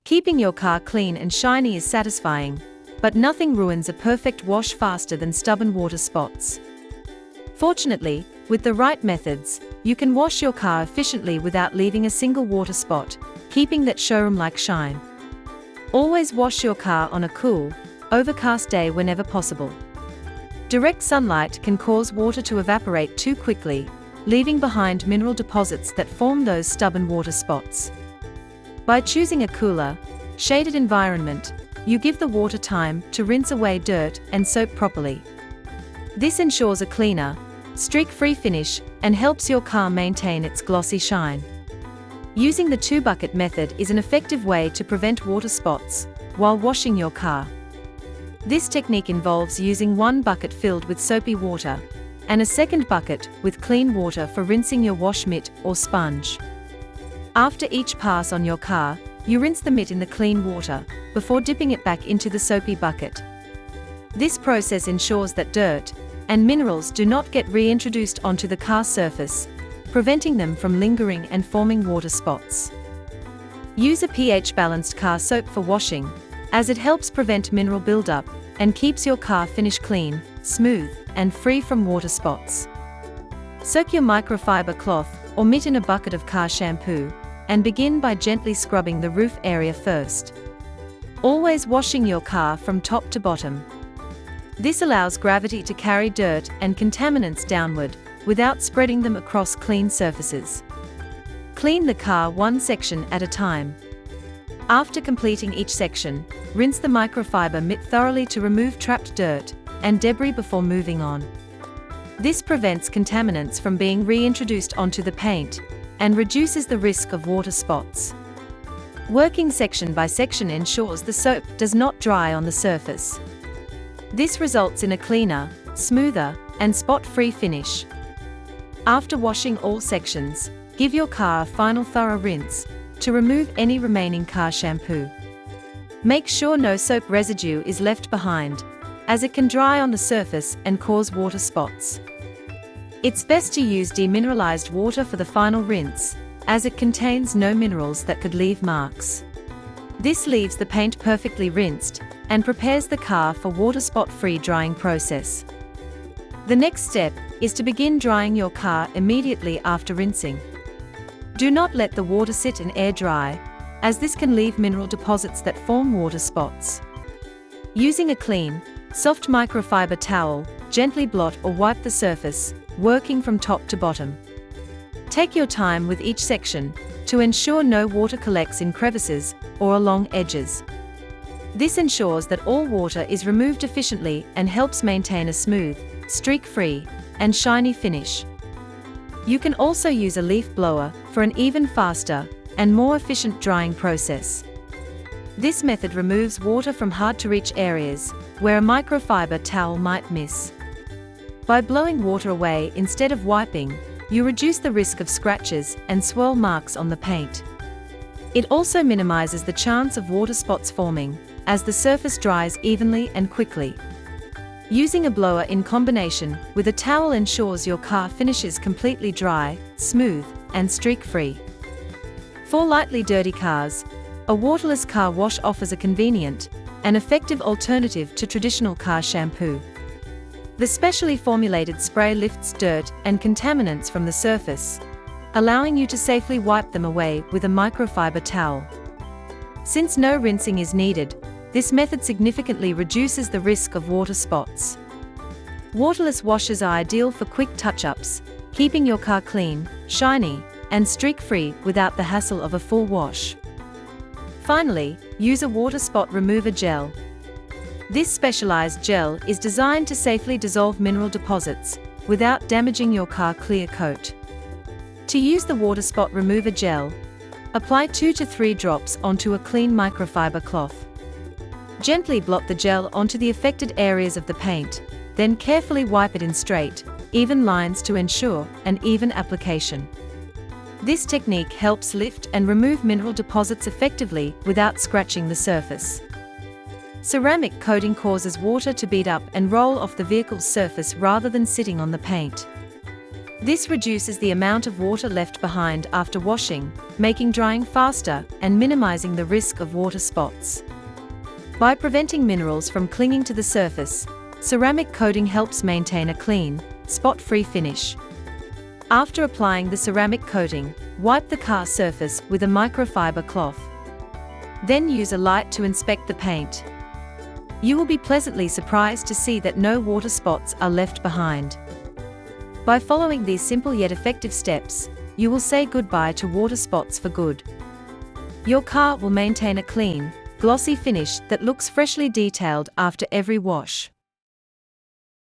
Keeping your car clean and shiny is satisfying, but nothing ruins a perfect wash faster than stubborn water spots. Fortunately, with the right methods, you can wash your car efficiently without leaving a single water spot, keeping that showroom-like shine. Always wash your car on a cool, overcast day whenever possible. Direct sunlight can cause water to evaporate too quickly, leaving behind mineral deposits that form those stubborn water spots. By choosing a cooler, shaded environment, you give the water time to rinse away dirt and soap properly. This ensures a cleaner, streak-free finish and helps your car maintain its glossy shine. Using the 2-bucket method is an effective way to prevent water spots while washing your car. This technique involves using 1 bucket filled with soapy water and a second bucket with clean water for rinsing your wash mitt or sponge. After each pass on your car, you rinse the mitt in the clean water before dipping it back into the soapy bucket. This process ensures that dirt and minerals do not get reintroduced onto the car surface, preventing them from lingering and forming water spots. Use a pH-balanced car soap for washing, as it helps prevent mineral buildup and keeps your car finish clean, smooth, and free from water spots. Soak your microfiber cloth or mitt in a bucket of car shampoo, and begin by gently scrubbing the roof area first. Always washing your car from top to bottom. This allows gravity to carry dirt and contaminants downward, without spreading them across clean surfaces. Clean the car one section at a time. After completing each section, rinse the microfiber mitt thoroughly to remove trapped dirt and debris before moving on. This prevents contaminants from being reintroduced onto the paint and reduces the risk of water spots. Working section by section ensures the soap does not dry on the surface. This results in a cleaner, smoother, and spot-free finish. After washing all sections, give your car a final thorough rinse to remove any remaining car shampoo. Make sure no soap residue is left behind, as it can dry on the surface and cause water spots. It's best to use demineralized water for the final rinse, as it contains no minerals that could leave marks. This leaves the paint perfectly rinsed and prepares the car for water spot-free drying process. The next step is to begin drying your car immediately after rinsing. Do not let the water sit and air dry, as this can leave mineral deposits that form water spots. Using a clean, soft microfiber towel, gently blot or wipe the surface, working from top to bottom. Take your time with each section to ensure no water collects in crevices or along edges. This ensures that all water is removed efficiently and helps maintain a smooth, streak-free, and shiny finish. You can also use a leaf blower for an even faster and more efficient drying process. This method removes water from hard-to-reach areas where a microfiber towel might miss. By blowing water away instead of wiping, you reduce the risk of scratches and swirl marks on the paint. It also minimizes the chance of water spots forming, as the surface dries evenly and quickly. Using a blower in combination with a towel ensures your car finishes completely dry, smooth, and streak-free. For lightly dirty cars, a waterless car wash offers a convenient and effective alternative to traditional car shampoo. The specially formulated spray lifts dirt and contaminants from the surface, allowing you to safely wipe them away with a microfiber towel. Since no rinsing is needed, this method significantly reduces the risk of water spots. Waterless washes are ideal for quick touch-ups, keeping your car clean, shiny, and streak-free without the hassle of a full wash. Finally, use a water spot remover gel. This specialized gel is designed to safely dissolve mineral deposits without damaging your car clear coat. To use the water spot remover gel, apply 2 to 3 drops onto a clean microfiber cloth. Gently blot the gel onto the affected areas of the paint, then carefully wipe it in straight, even lines to ensure an even application. This technique helps lift and remove mineral deposits effectively without scratching the surface. Ceramic coating causes water to bead up and roll off the vehicle's surface rather than sitting on the paint. This reduces the amount of water left behind after washing, making drying faster and minimizing the risk of water spots. By preventing minerals from clinging to the surface, ceramic coating helps maintain a clean, spot-free finish. After applying the ceramic coating, wipe the car surface with a microfiber cloth. Then use a light to inspect the paint. You will be pleasantly surprised to see that no water spots are left behind. By following these simple yet effective steps, you will say goodbye to water spots for good. Your car will maintain a clean, glossy finish that looks freshly detailed after every wash.